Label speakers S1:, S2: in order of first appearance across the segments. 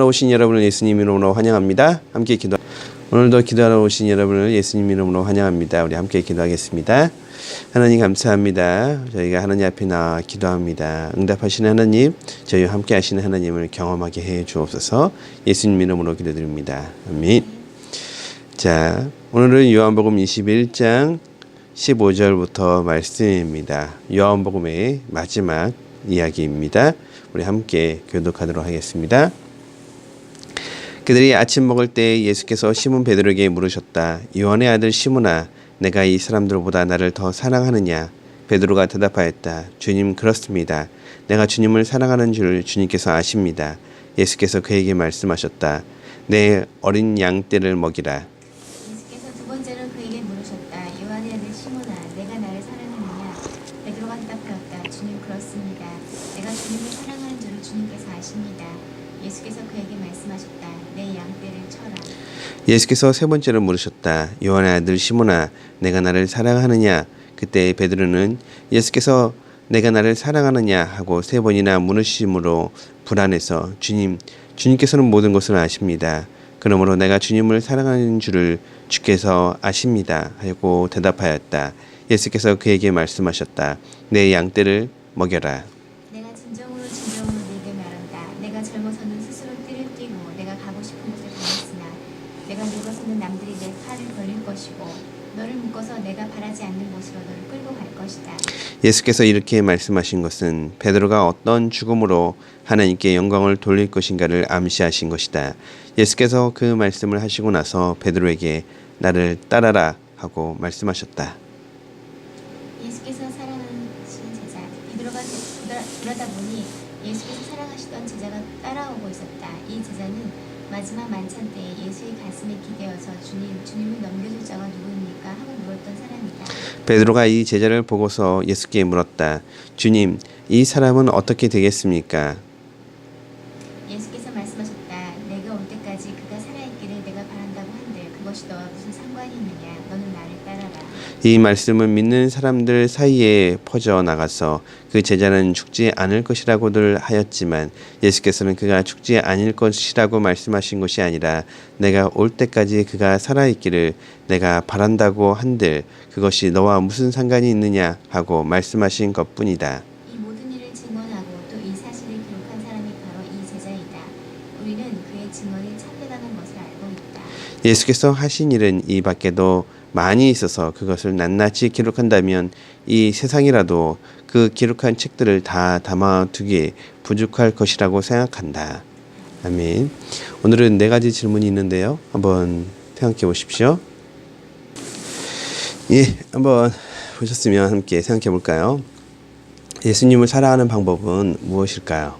S1: 오신 여러분을 예수님 이름으로 환영합니다. 함께 기도. 오늘도 기도하러 오신 여러분을 예수님 이름으로 환영합니다. 우리 함께 기도하겠습니다. 하나님 감사합니다. 저희가 하나님 앞에 나와 기도합니다. 응답하시는 하나님, 저희와 함께 하시는 하나님을 경험하게 해 주옵소서. 예수님 이름으로 기도드립니다. 아멘. 자, 오늘은 요한복음 21장 15절부터 말씀입니다. 요한복음의 마지막 이야기입니다. 우리 함께 교독하도록 하겠습니다. 그들이 아침 먹을 때 예수께서 시몬 베드로에게 물으셨다. 요한의 아들 시몬아, 내가 이 사람들보다 나를 더 사랑하느냐? 베드로가 대답하였다. 주님, 그렇습니다. 내가 주님을 사랑하는 줄 주님께서 아십니다. 예수께서 그에게 말씀하셨다. 내 어린 양떼를 먹이라.
S2: 예수께서 두 번째로 그에게 물으셨다. 요한의 아들 시몬아, 내가 나를 사랑하느냐? 베드로가 대답하였다. 주님, 그렇습니다. 내가 주님을 사랑하는 줄 주님께서 아십니다. 예수께서 그에게 말씀하셨다. 내 양떼를 쳐라.
S1: 예수께서 세 번째로 물으셨다. 요한의 아들 시몬아, 내가 나를 사랑하느냐? 그때 베드로는 예수께서 내가 나를 사랑하느냐 하고 세 번이나 물으심으로 불안해서 주님께서는 모든 것을 아십니다. 그러므로 내가 주님을 사랑하는 줄을 주께서 아십니다 하고 대답하였다. 예수께서 그에게 말씀하셨다. 내 양떼를 먹여라.
S2: 내가 진정으로 네게 말한다. 내가 젊어서는 스스로 띠를 띠고 내가 가고 싶은 곳에 가겠으나 내가 늙어서는 남들이 내 팔을 벌릴 것이고 너를 묶어서 내가 바라지 않는 곳으로 너를 끌고 갈 것이다.
S1: 예수께서 이렇게 말씀하신 것은 베드로가 어떤 죽음으로 하나님께 영광을 돌릴 것인가를 암시하신 것이다. 예수께서 그 말씀을 하시고 나서 베드로에게 나를 따라라 하고 말씀하셨다.
S2: 예수께서 사랑하신 제자 베드로가 그러다 보니 예수께서 사랑하시던 제자가 따라오고 있었다. 이 제자는 마지막 만찬 때에 예수의 가슴에 기대어서 주님을 넘겨줄 자가 누구입니까? 하고 물었던 사람이다.
S1: 베드로가 이 제자를 보고서 예수께 물었다. 주님, 이 사람은 어떻게 되겠습니까?
S2: 예수께서 말씀하셨다. 내가 올 때까지 그가 살아있기를 내가 바란다고 한들 그것이 너와 무슨 상관이 있느냐? 너는 나를 따라라.
S1: 이 말씀은 믿는 사람들 사이에 퍼져나가서 그 제자는 죽지 않을 것이라고들 하였지만 예수께서는 그가 죽지 않을 것이라고 말씀하신 것이 아니라 내가 올 때까지 그가 살아있기를 내가 바란다고 한들 그것이 너와 무슨 상관이 있느냐 하고 말씀하신 것뿐이다.
S2: 이 모든 일을 증언하고 또 이 사실을 기록한 사람이 바로 이 제자이다. 우리는 그의 증언이 참되다는 것을 알고 있다.
S1: 예수께서 하신 일은 이 밖에도 많이 있어서 그것을 낱낱이 기록한다면 이 세상이라도 그 기록한 책들을 다 담아두기에 부족할 것이라고 생각한다. 아멘. 오늘은 4가지 질문이 있는데요. 한번 생각해 보십시오. 한번 보셨으면 함께 생각해 볼까요? 예수님을 사랑하는 방법은 무엇일까요?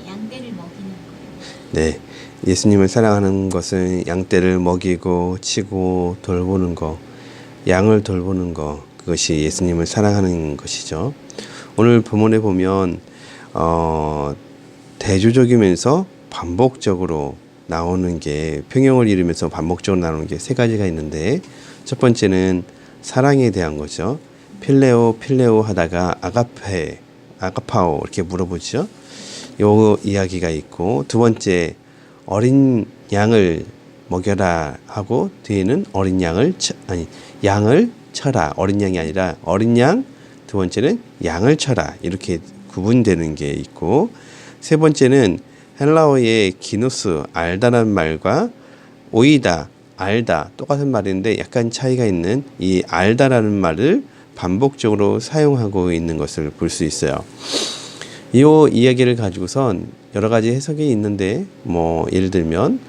S2: 양떼를 먹이는 거예요.
S1: 네. 예수님을 사랑하는 것은 양떼를 먹이고 치고 돌보는 것, 양을 돌보는 것, 그것이 예수님을 사랑하는 것이죠. 오늘 본문에 보면 대조적이면서 반복적으로 나오는 게 평형을 이루면서 반복적으로 나오는 게 3가지가 있는데 첫 번째는 사랑에 대한 거죠. 필레오 하다가 아가파오 이렇게 물어보죠. 요 이야기가 있고 두 번째 어린 양을 먹여라 하고 뒤에는 양을 쳐라. 어린 양이 아니라 어린 양, 두 번째는 양을 쳐라. 이렇게 구분되는 게 있고 세 번째는 헬라어의 기노스, 알다라는 말과 오이다, 알다 똑같은 말인데 약간 차이가 있는 이 알다라는 말을 반복적으로 사용하고 있는 것을 볼 수 있어요. 이 이야기를 가지고선 여러 가지 해석이 있는데 예를 들면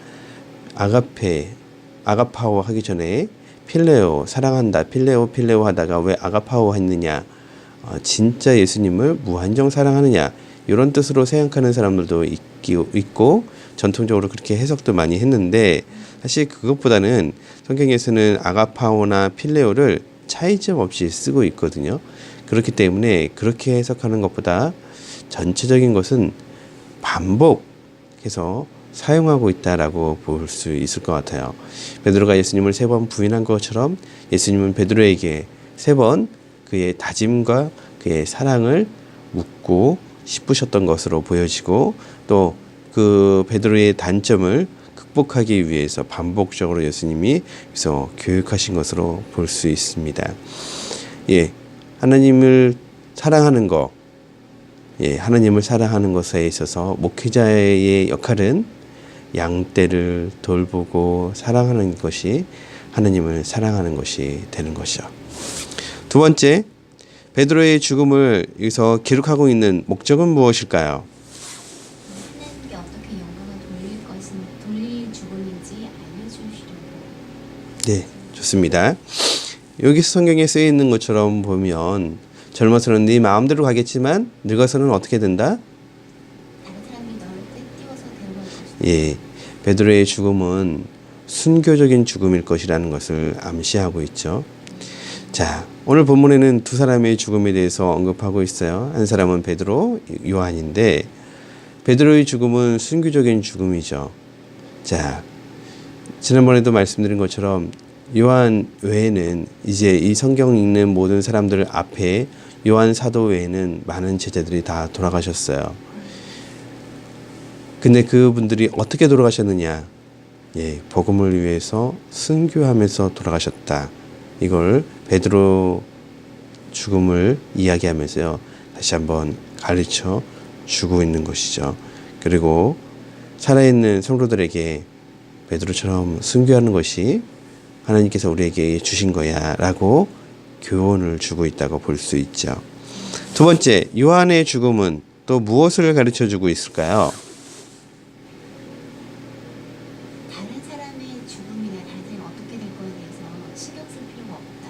S1: 아가파오 하기 전에 필레오 사랑한다 필레오 하다가 왜 아가파오 했느냐 진짜 예수님을 무한정 사랑하느냐 이런 뜻으로 생각하는 사람들도 있고 전통적으로 그렇게 해석도 많이 했는데 사실 그것보다는 성경에서는 아가파오나 필레오를 차이점 없이 쓰고 있거든요. 그렇기 때문에 그렇게 해석하는 것보다 전체적인 것은 반복해서 사용하고 있다라고 볼 수 있을 것 같아요. 베드로가 예수님을 3번 부인한 것처럼 예수님은 베드로에게 3번 그의 다짐과 그의 사랑을 묻고 싶으셨던 것으로 보여지고 또 그 베드로의 단점을 극복하기 위해서 반복적으로 예수님이 그래서 교육하신 것으로 볼 수 있습니다. 예, 하나님을 사랑하는 것, 예, 하나님을 사랑하는 것에 있어서 목회자의 역할은 양떼를 돌보고 사랑하는 것이 하나님을 사랑하는 것이 되는 것이죠. 두 번째, 베드로의 죽음을 여기서 기록하고 있는 목적은 무엇일까요?
S2: 하나님께 어떻게 영광을 돌릴 죽음인지 알려주시려고.
S1: 네, 좋습니다. 여기 성경에 쓰여 있는 것처럼 보면 젊어서는 네 마음대로 가겠지만 늙어서는 어떻게 된다?
S2: 다른 사람이 너를 떼띄워서 데려갈 것이다.
S1: 예, 베드로의 죽음은 순교적인 죽음일 것이라는 것을 암시하고 있죠. 자, 오늘 본문에는 두 사람의 죽음에 대해서 언급하고 있어요. 한 사람은 베드로, 요한인데 베드로의 죽음은 순교적인 죽음이죠. 자, 지난번에도 말씀드린 것처럼 요한 외에는 이제 이 성경 읽는 모든 사람들 앞에 요한 사도 외에는 많은 제자들이 다 돌아가셨어요. 근데 그분들이 어떻게 돌아가셨느냐? 예, 복음을 위해서 순교하면서 돌아가셨다. 이걸 베드로 죽음을 이야기하면서요. 다시 한번 가르쳐 주고 있는 것이죠. 그리고 살아있는 성도들에게 베드로처럼 순교하는 것이 하나님께서 우리에게 주신 거야 라고 교훈을 주고 있다고 볼 수 있죠. 두 번째, 요한의 죽음은 또 무엇을 가르쳐 주고 있을까요?
S2: 다른 사람의 죽음이나 다른 어떻게 될 거에 대해서 신경 쓸 필요가 없다.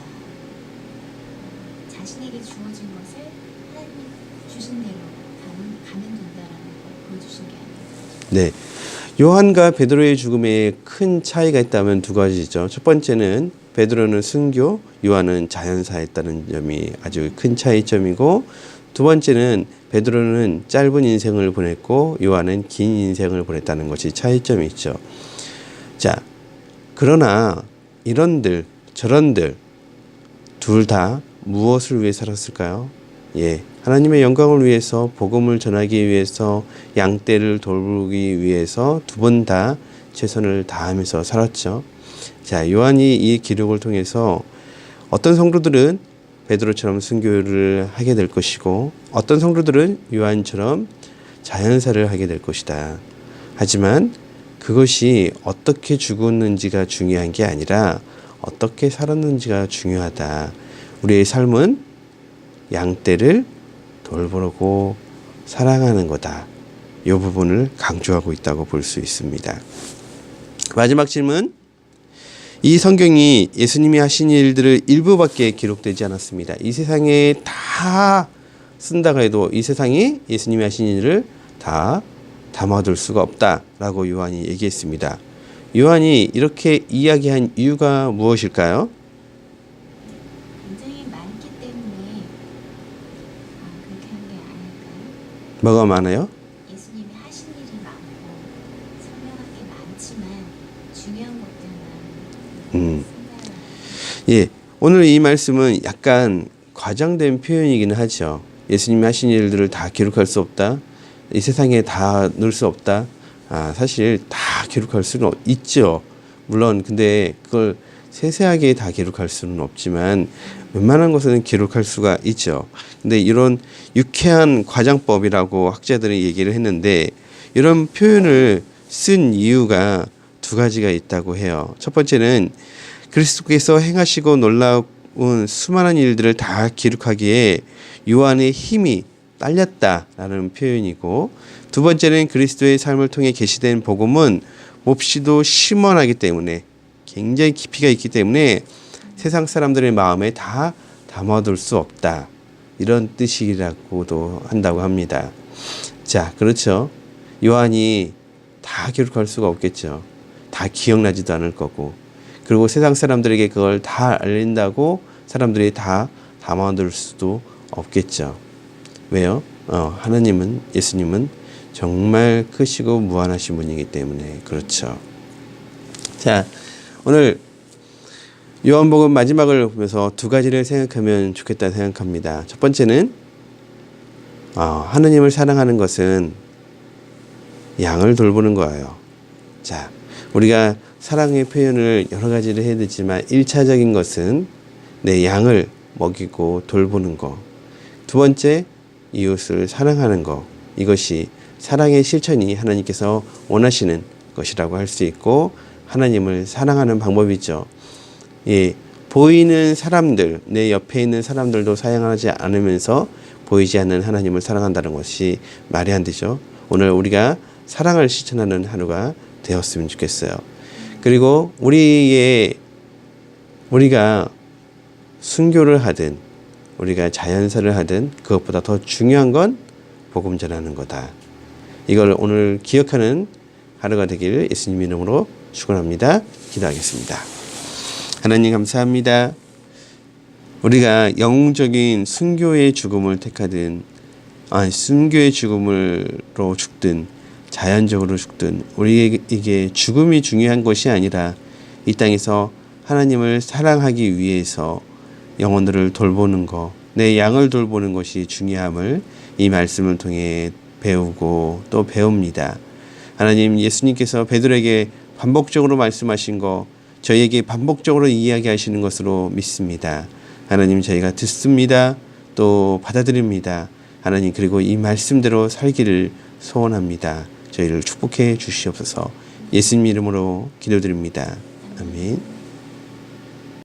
S2: 자신에게 주어진 것을 하나님이 주신 대로 가면 된다라는 걸 보여주신 게 아니에요.
S1: 네. 요한과 베드로의 죽음에 큰 차이가 있다면 두 가지죠. 첫 번째는 베드로는 순교, 요한은 자연사했다는 점이 아주 큰 차이점이고, 두 번째는 베드로는 짧은 인생을 보냈고 요한은 긴 인생을 보냈다는 것이 차이점이 있죠. 자, 그러나 이런들 저런들 둘 다 무엇을 위해 살았을까요? 예, 하나님의 영광을 위해서, 복음을 전하기 위해서, 양떼를 돌보기 위해서 두 번 다 최선을 다하면서 살았죠. 자, 요한이 이 기록을 통해서 어떤 성도들은 베드로처럼 순교를 하게 될 것이고 어떤 성도들은 요한처럼 자연사를 하게 될 것이다. 하지만 그것이 어떻게 죽었는지가 중요한 게 아니라 어떻게 살았는지가 중요하다. 우리의 삶은 양떼를 돌보고 사랑하는 거다. 이 부분을 강조하고 있다고 볼 수 있습니다. 마지막 질문. 이 성경이 예수님이 하신 일들을 일부밖에 기록되지 않았습니다. 이 세상에 다 쓴다고 해도 이 세상이 예수님이 하신 일을 다 담아둘 수가 없다라고 요한이 얘기했습니다. 요한이 이렇게 이야기한 이유가 무엇일까요?
S2: 굉장히 많기 때문에 그렇게 한 게 아닐까요?
S1: 뭐가 많아요?
S2: 예수님이 하신 일이 많고 설명할 게 많지만 중요한 것들만 쓴다.
S1: 예, 오늘 이 말씀은 약간 과장된 표현이기는 하죠. 예수님이 하신 일들을 다 기록할 수 없다. 이 세상에 다 넣을 수 없다. 사실 다 기록할 수는 있죠. 물론 근데 그걸 세세하게 다 기록할 수는 없지만 웬만한 것은 기록할 수가 있죠. 근데 이런 유쾌한 과장법이라고 학자들이 얘기를 했는데 이런 표현을 쓴 이유가 두 가지가 있다고 해요. 첫 번째는 그리스도께서 행하시고 놀라운 수많은 일들을 다 기록하기에 요한의 힘이 딸렸다라는 표현이고, 두 번째는 그리스도의 삶을 통해 계시된 복음은 몹시도 심원하기 때문에, 굉장히 깊이가 있기 때문에 세상 사람들의 마음에 다 담아둘 수 없다, 이런 뜻이라고도 한다고 합니다. 자, 그렇죠. 요한이 다 기록할 수가 없겠죠. 다 기억나지도 않을 거고, 그리고 세상 사람들에게 그걸 다 알린다고 사람들이 다 담아둘 수도 없겠죠. 왜요? 하나님은, 예수님은 정말 크시고 무한하신 분이기 때문에 그렇죠. 자, 오늘 요한복음 마지막을 보면서 두 가지를 생각하면 좋겠다 생각합니다. 첫 번째는 하나님을 사랑하는 것은 양을 돌보는 거예요. 자, 우리가 사랑의 표현을 여러 가지를 해야 되지만 1차적인 것은 내 양을 먹이고 돌보는 거. 두 번째, 이웃을 사랑하는 거. 이것이 사랑의 실천이 하나님께서 원하시는 것이라고 할 수 있고 하나님을 사랑하는 방법이죠. 예, 보이는 사람들, 내 옆에 있는 사람들도 사랑하지 않으면서 보이지 않는 하나님을 사랑한다는 것이 말이 안 되죠. 오늘 우리가 사랑을 실천하는 하루가 되었으면 좋겠어요. 그리고 우리가 순교를 하든 우리가 자연사를 하든 그것보다 더 중요한 건 복음 전하는 거다. 이걸 오늘 기억하는 하루가 되길 예수님 이름으로 축원합니다. 기도하겠습니다. 하나님 감사합니다. 우리가 영웅적인 순교의 죽음을 택하든 순교의 죽음으로 죽든 자연적으로 죽든 우리에게 죽음이 중요한 것이 아니라 이 땅에서 하나님을 사랑하기 위해서 영혼들을 돌보는 것, 내 양을 돌보는 것이 중요함을 이 말씀을 통해 배우고 또 배웁니다. 하나님, 예수님께서 베드로에게 반복적으로 말씀하신 거 저희에게 반복적으로 이야기하시는 것으로 믿습니다. 하나님, 저희가 듣습니다. 또 받아들입니다. 하나님, 그리고 이 말씀대로 살기를 소원합니다. 저희를 축복해 주시옵소서. 예수님 이름으로 기도드립니다. 아멘.